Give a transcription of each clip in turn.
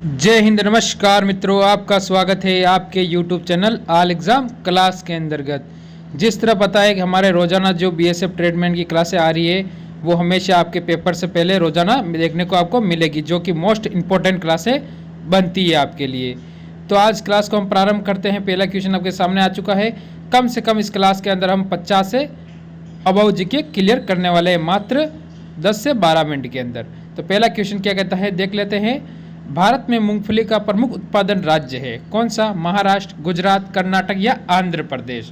जय हिंद, नमस्कार मित्रों, आपका स्वागत है आपके YouTube channel all exam class के अंतर्गत। जिस तरह पता है कि हमारे रोज़ाना जो BSF ट्रेडमैन की क्लासें आ रही है वो हमेशा आपके पेपर से पहले रोज़ाना देखने को आपको मिलेगी, जो कि मोस्ट इम्पोर्टेंट क्लासें बनती है आपके लिए। तो आज क्लास को हम प्रारंभ करते हैं। पहला क्वेश्चन आपके सामने आ चुका है। कम से कम इस क्लास के अंदर हम 50 से अबव जीके क्लियर करने वाले हैं, मात्र 10 से 12 मिनट के अंदर। तो पहला क्वेश्चन क्या कहता है, देख लेते हैं। भारत में मूंगफली का प्रमुख उत्पादन राज्य है कौन सा? महाराष्ट्र, गुजरात, कर्नाटक या आंध्र प्रदेश?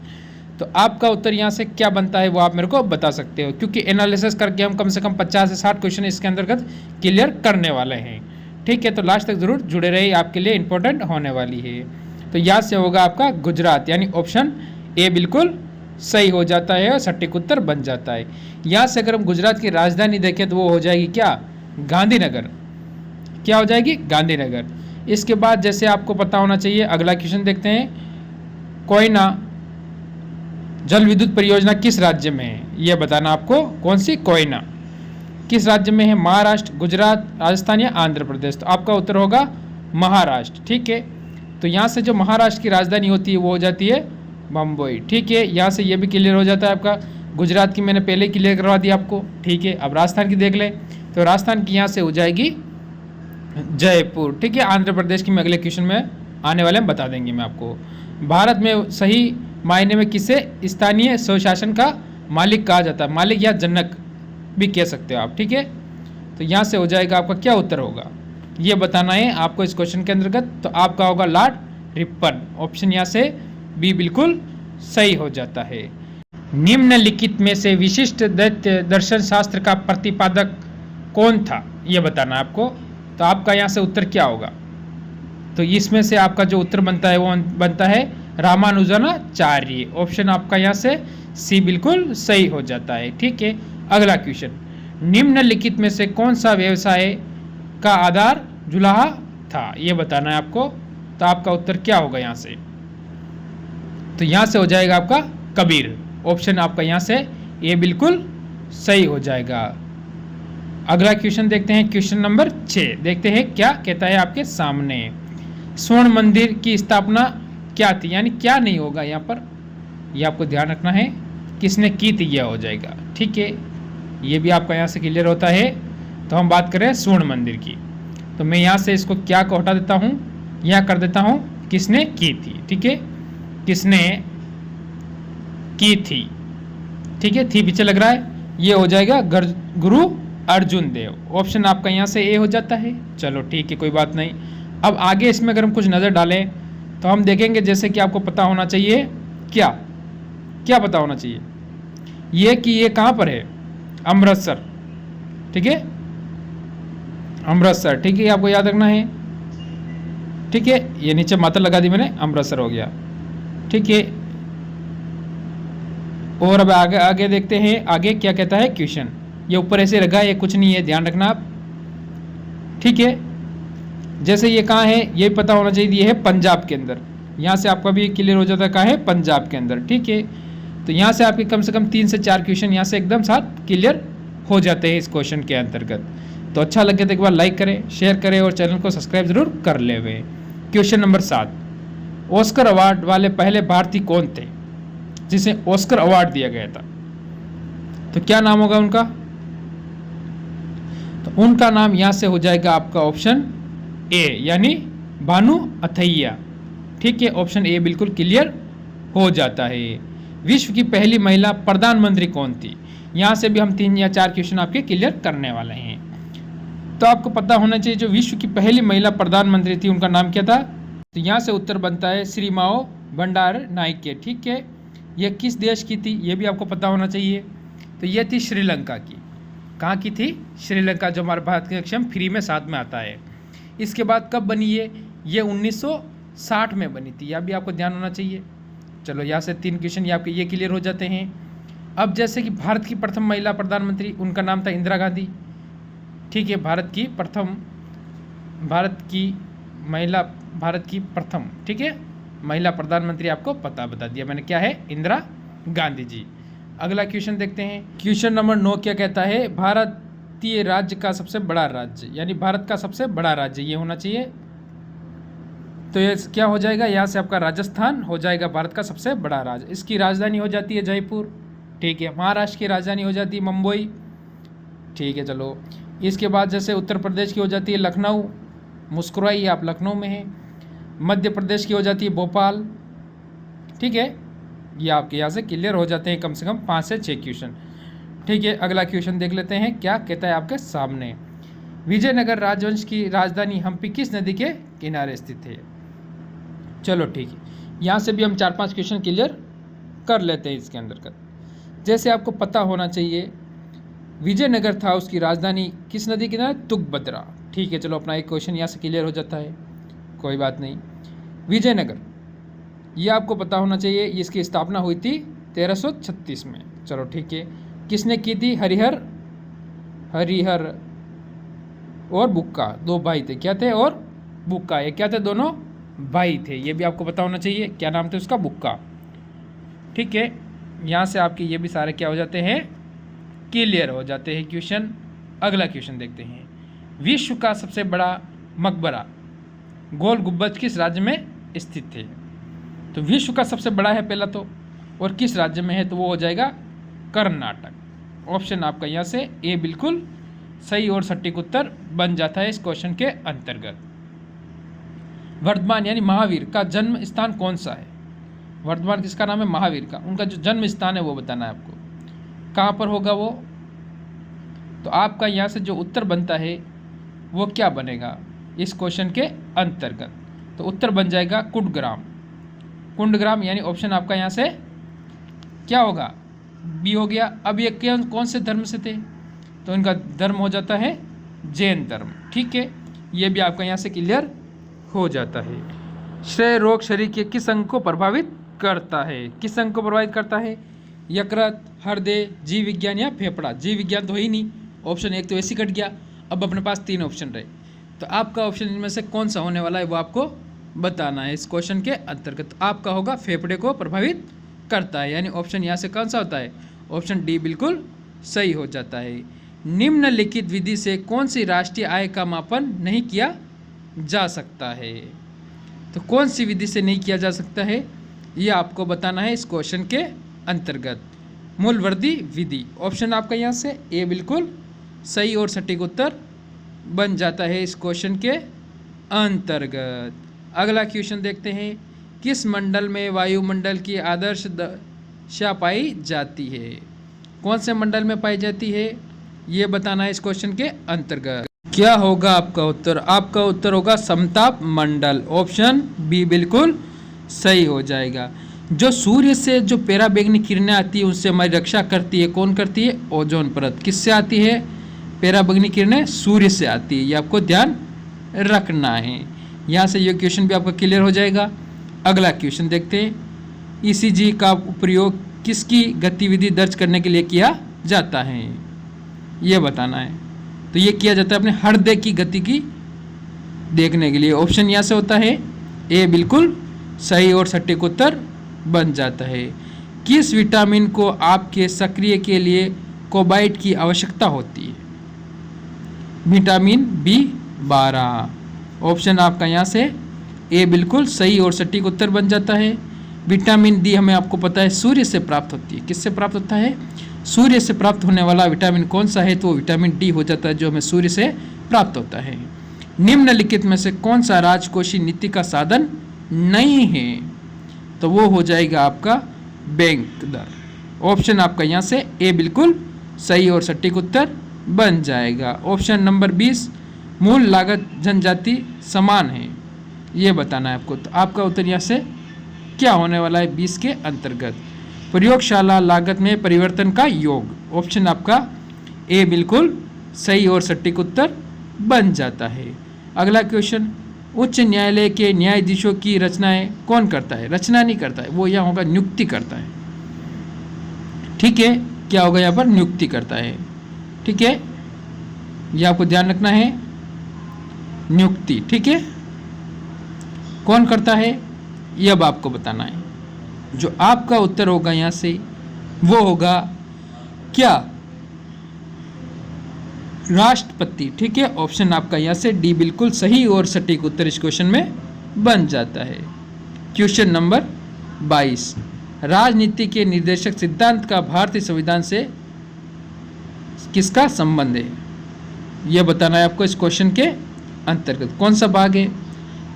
तो आपका उत्तर यहाँ से क्या बनता है वो आप मेरे को बता सकते हो, क्योंकि एनालिसिस करके हम कम से कम 50 से 60 क्वेश्चन इसके अंतर्गत क्लियर करने वाले हैं। ठीक है, तो लास्ट तक जरूर जुड़े रहिए, आपके लिए इंपॉर्टेंट होने वाली है। तो यहाँ से होगा आपका गुजरात, यानी ऑप्शन ए बिल्कुल सही हो जाता है और सटीक उत्तर बन जाता है। यहाँ से अगर हम गुजरात की राजधानी देखें तो वो हो जाएगी क्या? गांधीनगर। क्या हो जाएगी? गांधीनगर। इसके बाद जैसे आपको पता होना चाहिए, अगला क्वेश्चन देखते हैं। कोयना जल विद्युत परियोजना किस राज्य में है? यह बताना आपको, कौन सी? कोयना किस राज्य में है? महाराष्ट्र, गुजरात, राजस्थान या आंध्र प्रदेश? तो आपका उत्तर होगा महाराष्ट्र। ठीक है, तो यहाँ से जो महाराष्ट्र की राजधानी होती है वो हो जाती है बम्बई। ठीक है, यहाँ से ये भी क्लियर हो जाता है आपका। गुजरात की मैंने पहले क्लियर करवा दी आपको। ठीक है, अब राजस्थान की देख ले, तो राजस्थान की यहाँ से हो जाएगी जयपुर। ठीक है, आंध्र प्रदेश की मैं अगले क्वेश्चन में आने वाले में बता देंगे मैं आपको। भारत में सही मायने में किसे स्थानीय स्वशासन का मालिक कहा जाता है? मालिक या जनक भी कह सकते हो आप। ठीक है, तो यहाँ से हो जाएगा आपका क्या उत्तर होगा ये बताना है आपको इस क्वेश्चन के अंतर्गत। तो आपका होगा लॉर्ड रिपन। ऑप्शन यहाँ से बी बिल्कुल सही हो जाता है। निम्नलिखित में से विशिष्ट दर्शन शास्त्र का प्रतिपादक कौन था? ये बताना है आपको। तो आपका यहाँ से उत्तर क्या होगा? तो इसमें से आपका जो उत्तर बनता है वो बनता है रामानुजनाचार्य। ऑप्शन आपका यहाँ से सी बिल्कुल सही हो जाता है। ठीक है, अगला क्वेश्चन। निम्नलिखित में से कौन सा व्यवसाय का आधार जुलाहा था? ये बताना है आपको। तो आपका उत्तर क्या होगा यहाँ से? तो यहाँ से हो जाएगा आपका कबीर। ऑप्शन आपका यहाँ से ये बिल्कुल सही हो जाएगा। अगला क्वेश्चन देखते हैं, क्वेश्चन नंबर 6 देखते हैं क्या कहता है आपके सामने। स्वर्ण मंदिर की स्थापना क्या थी? यानी क्या नहीं होगा यहाँ पर, ये आपको ध्यान रखना है, किसने की थी यह हो जाएगा। ठीक है, ये भी आपका यहाँ से क्लियर होता है। तो हम बात करें स्वर्ण मंदिर की, तो मैं यहाँ से इसको क्या को हटा देता हूँ, यहाँ कर देता हूँ किसने की थी। ठीक है, किसने की थी। ठीक है, थी पीछे लग रहा है, ये हो जाएगा गुरु अर्जुन देव। ऑप्शन आपका यहाँ से ए हो जाता है। चलो ठीक है, कोई बात नहीं। अब आगे इसमें अगर हम कुछ नज़र डालें तो हम देखेंगे, जैसे कि आपको पता होना चाहिए, क्या क्या पता होना चाहिए ये कि ये कहाँ पर है? अमृतसर। ठीक है, अमृतसर। ठीक है, आपको याद रखना है। ठीक है, ये नीचे मात्रा लगा दी मैंने, अमृतसर हो गया। ठीक है, और अब आगे आगे देखते हैं, आगे क्या कहता है क्वेश्चन। ये ऊपर ऐसे लगा है, ये कुछ नहीं है, ध्यान रखना आप। ठीक है, जैसे ये कहाँ है ये पता होना चाहिए, ये है पंजाब के अंदर। यहाँ से आपका भी क्लियर हो जाता है कहाँ है? पंजाब के अंदर। ठीक है, तो यहाँ से आपके कम से कम 3 से 4 क्वेश्चन यहाँ से एकदम साथ क्लियर हो जाते हैं इस क्वेश्चन के अंतर्गत। तो अच्छा लगे तो एक बार लाइक करें, शेयर करें और चैनल को सब्सक्राइब जरूर कर ले हुए। क्वेश्चन नंबर 7, ऑस्कर अवार्ड वाले पहले भारतीय कौन थे जिसे ऑस्कर अवार्ड दिया गया था? तो क्या नाम होगा उनका? तो उनका नाम यहाँ से हो जाएगा आपका ऑप्शन ए, यानी भानु अथैया। ठीक है, ऑप्शन ए बिल्कुल क्लियर हो जाता है। विश्व की पहली महिला प्रधानमंत्री कौन थी? यहाँ से भी हम 3 या 4 क्वेश्चन आपके क्लियर करने वाले हैं। तो आपको पता होना चाहिए जो विश्व की पहली महिला प्रधानमंत्री थी उनका नाम क्या था? तो यहाँ से उत्तर बनता है श्री माओ भंडार नायके। ठीक है, यह किस देश की थी ये भी आपको पता होना चाहिए। तो यह थी श्रीलंका की। कहाँ की थी? श्रीलंका, जो हमारे भारत के अक्षम फ्री में साथ में आता है। इसके बाद कब बनी ये 1960 में बनी थी, यह भी आपको ध्यान होना चाहिए। चलो यहाँ से 3 क्वेश्चन ये आपके ये क्लियर हो जाते हैं। अब जैसे कि भारत की प्रथम महिला प्रधानमंत्री, उनका नाम था इंदिरा गांधी। ठीक है, भारत की प्रथम ठीक है महिला प्रधानमंत्री आपको पता बता दिया मैंने, क्या है? इंदिरा गांधी जी। अगला क्वेश्चन देखते हैं, क्वेश्चन नंबर 9 क्या कहता है? भारतीय राज्य का सबसे बड़ा राज्य, यानी भारत का सबसे बड़ा राज्य ये होना चाहिए तो ये क्या हो जाएगा, यहाँ से आपका राजस्थान हो जाएगा भारत का सबसे बड़ा राज्य। इसकी राजधानी हो जाती है जयपुर, ठीक है। महाराष्ट्र की राजधानी हो जाती है मुंबई, ठीक है। चलो इसके बाद जैसे उत्तर प्रदेश की हो जाती है लखनऊ, मुस्कुराइए आप लखनऊ में हैं। मध्य प्रदेश की हो जाती है भोपाल, ठीक है। ये आपके यहाँ से क्लियर हो जाते हैं कम से कम 5 से 6 क्वेश्चन, ठीक है। अगला क्वेश्चन देख लेते हैं, क्या कहता है आपके सामने। विजयनगर राजवंश की राजधानी हम्पी किस नदी के किनारे स्थित है। चलो ठीक है, यहाँ से भी हम 4-5 क्वेश्चन क्लियर कर लेते हैं इसके अंतर्गत। जैसे आपको पता होना चाहिए विजयनगर था, उसकी राजधानी किस नदी के किनारे, तुंगभद्रा, ठीक है। चलो अपना एक क्वेश्चन यहाँ से क्लियर हो जाता है, कोई बात नहीं। विजयनगर ये आपको पता होना चाहिए, इसकी स्थापना हुई थी 1336 में, चलो ठीक है। किसने की थी, हरिहर और बुक्का, 2 भाई थे, क्या थे, और बुक्का, ये क्या थे, दोनों भाई थे। ये भी आपको पता होना चाहिए, क्या नाम थे उसका, बुक्का, ठीक है। यहाँ से आपके ये भी सारे क्या हो जाते हैं, क्लियर हो जाते हैं क्वेश्चन। अगला क्वेश्चन देखते हैं, विश्व का सबसे बड़ा मकबरा गोल गुम्बद किस राज्य में स्थित है। तो विश्व का सबसे बड़ा है पहला तो, और किस राज्य में है, तो वो हो जाएगा कर्नाटक। ऑप्शन आपका यहाँ से ए बिल्कुल सही और सटीक उत्तर बन जाता है इस क्वेश्चन के अंतर्गत। वर्धमान यानी महावीर का जन्म स्थान कौन सा है। वर्धमान किसका नाम है, महावीर का, उनका जो जन्म स्थान है वो बताना है आपको, कहाँ पर होगा वो। तो आपका यहाँ से जो उत्तर बनता है वो क्या बनेगा इस क्वेश्चन के अंतर्गत, तो उत्तर बन जाएगा कुंडग्राम। कुंडग्राम यानी ऑप्शन आपका यहाँ से क्या होगा, बी हो गया। अब ये कौन से धर्म से थे, तो इनका धर्म हो जाता है जैन धर्म, ठीक है। ये भी आपका यहाँ से क्लियर हो जाता है। क्षय रोग शरीर के किस अंग को प्रभावित करता है, किस अंग को प्रभावित करता है, यकृत, हृदय, जीव विज्ञान या फेफड़ा। जीव विज्ञान तो ही नहीं, ऑप्शन एक तो ऐसे कट गया। अब अपने पास 3 ऑप्शन रहे, तो आपका ऑप्शन इनमें से कौन सा होने वाला है वो आपको बताना है इस क्वेश्चन के अंतर्गत। आपका होगा फेफड़े को प्रभावित करता है, यानी ऑप्शन यहाँ से कौन सा होता है, ऑप्शन डी बिल्कुल सही हो जाता है। निम्नलिखित विधि से कौन सी राष्ट्रीय आय का मापन नहीं किया जा सकता है। तो कौन सी विधि से नहीं किया जा सकता है ये आपको बताना है इस क्वेश्चन के अंतर्गत। मूलवर्दी विधि, ऑप्शन आपका यहाँ से ए बिल्कुल सही और सटीक उत्तर बन जाता है इस क्वेश्चन के अंतर्गत। अगला क्वेश्चन देखते हैं, किस मंडल में वायुमंडल की आदर्श दशा पाई जाती है। कौन से मंडल में पाई जाती है ये बताना है इस क्वेश्चन के अंतर्गत। क्या होगा आपका उत्तर, आपका उत्तर होगा समताप मंडल, ऑप्शन बी बिल्कुल सही हो जाएगा। जो सूर्य से जो पराबैंगनी किरणें आती है उससे हमारी रक्षा करती है, कौन करती है, ओजोन परत। किससे आती है, पराबैंगनी किरणें सूर्य से आती है, ये आपको ध्यान रखना है। यहाँ से ये क्वेश्चन भी आपका क्लियर हो जाएगा। अगला क्वेश्चन देखते हैं, ईसीजी का प्रयोग किसकी गतिविधि दर्ज करने के लिए किया जाता है, ये बताना है। तो ये किया जाता है अपने हृदय की गति की देखने के लिए। ऑप्शन यहाँ से होता है ए बिल्कुल सही और सटीक उत्तर बन जाता है। किस विटामिन को आपके सक्रिय के लिए कोबाल्ट की आवश्यकता होती है, विटामिन B12। ऑप्शन आपका यहाँ से ए बिल्कुल सही और सटीक उत्तर बन जाता है। विटामिन डी हमें आपको पता है सूर्य से प्राप्त होती है, किससे प्राप्त होता है, सूर्य से प्राप्त होने वाला विटामिन कौन सा है, तो वो विटामिन डी हो जाता है जो हमें सूर्य से प्राप्त होता है। निम्नलिखित में से कौन सा राजकोषीय नीति का साधन नहीं है, तो वो हो जाएगा आपका बैंक दर। ऑप्शन आपका यहाँ से ए बिल्कुल सही और सटीक उत्तर बन जाएगा। ऑप्शन नंबर 20 मूल लागत जनजाति समान है, ये बताना है आपको। तो आपका उत्तर यहाँ से क्या होने वाला है 20 के अंतर्गत, प्रयोगशाला लागत में परिवर्तन का योग। ऑप्शन आपका ए बिल्कुल सही और सटीक उत्तर बन जाता है। अगला क्वेश्चन, उच्च न्यायालय के न्यायाधीशों की रचनाएं कौन करता है, रचना नहीं करता है, वो यहाँ होगा नियुक्ति करता है, ठीक है। क्या होगा यहाँ पर, नियुक्ति करता है, ठीक है। ये आपको ध्यान रखना है, नियुक्ति, ठीक है। कौन करता है ये अब आपको बताना है। जो आपका उत्तर होगा यहाँ से वो होगा क्या, राष्ट्रपति, ठीक है। ऑप्शन आपका यहाँ से डी बिल्कुल सही और सटीक उत्तर इस क्वेश्चन में बन जाता है। क्वेश्चन नंबर 22, राजनीति के निर्देशक सिद्धांत का भारतीय संविधान से किसका संबंध है? यह बताना है आपको इस क्वेश्चन के अंतर्गत। कौन सा भाग है,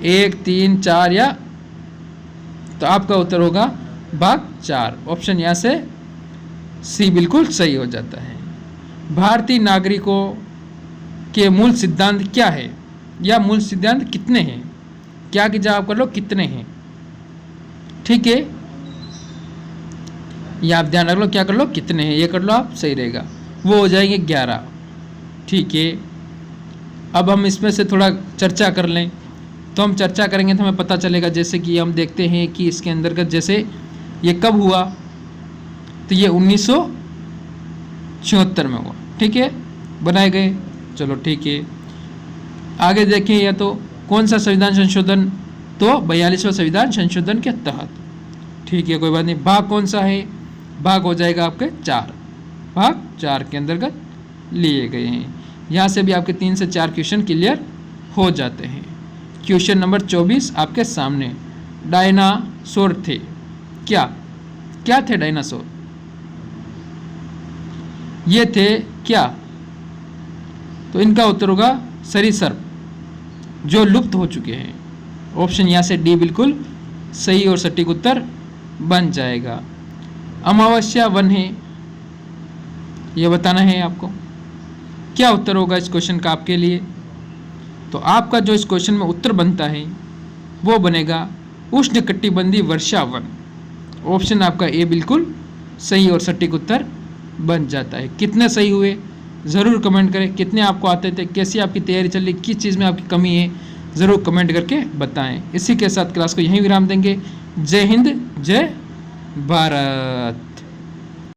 1, 3, 4 या, तो आपका उत्तर होगा भाग 4। ऑप्शन यहाँ से सी बिल्कुल सही हो जाता है। भारतीय नागरिकों के मूल सिद्धांत क्या है, या मूल सिद्धांत कितने हैं? क्या की जवाब कर लो, कितने हैं। ठीक है, ये आप ध्यान रख लो, क्या कर लो, कितने हैं, ये कर लो आप, सही रहेगा। वो हो जाएंगे 11। ठीक है, अब हम इसमें से थोड़ा चर्चा कर लें। तो हम चर्चा करेंगे तो हमें पता चलेगा, जैसे कि हम देखते हैं कि इसके अंतर्गत जैसे ये कब हुआ, तो ये 1976 में हुआ। ठीक है, बनाए गए। चलो ठीक है, आगे देखें, या तो कौन सा संविधान संशोधन, तो 42वां संविधान संशोधन के तहत। ठीक है, कोई बात नहीं। भाग कौन सा है, भाग हो जाएगा आपके 4, भाग 4 के अंतर्गत लिए गए हैं। यहाँ से भी आपके 3 से 4 क्वेश्चन क्लियर हो जाते हैं। क्वेश्चन नंबर 24 आपके सामने, डायनासोर थे क्या? क्या थे डायनासोर? ये थे क्या? तो इनका उत्तर होगा सरीसृप, जो लुप्त हो चुके हैं। ऑप्शन यहाँ से डी बिल्कुल सही और सटीक उत्तर बन जाएगा। अमावस्या वन है, ये बताना है आपको। क्या उत्तर होगा इस क्वेश्चन का आपके लिए? तो आपका जो इस क्वेश्चन में उत्तर बनता है वो बनेगा उष्णकटिबंधीय वर्षा वन। ऑप्शन आपका ए बिल्कुल सही और सटीक उत्तर बन जाता है। कितने सही हुए ज़रूर कमेंट करें, कितने आपको आते थे, कैसी आपकी तैयारी चल रही, किस चीज़ में आपकी कमी है, ज़रूर कमेंट करके बताएं। इसी के साथ क्लास को यहीं विराम देंगे। जय हिंद, जय भारत।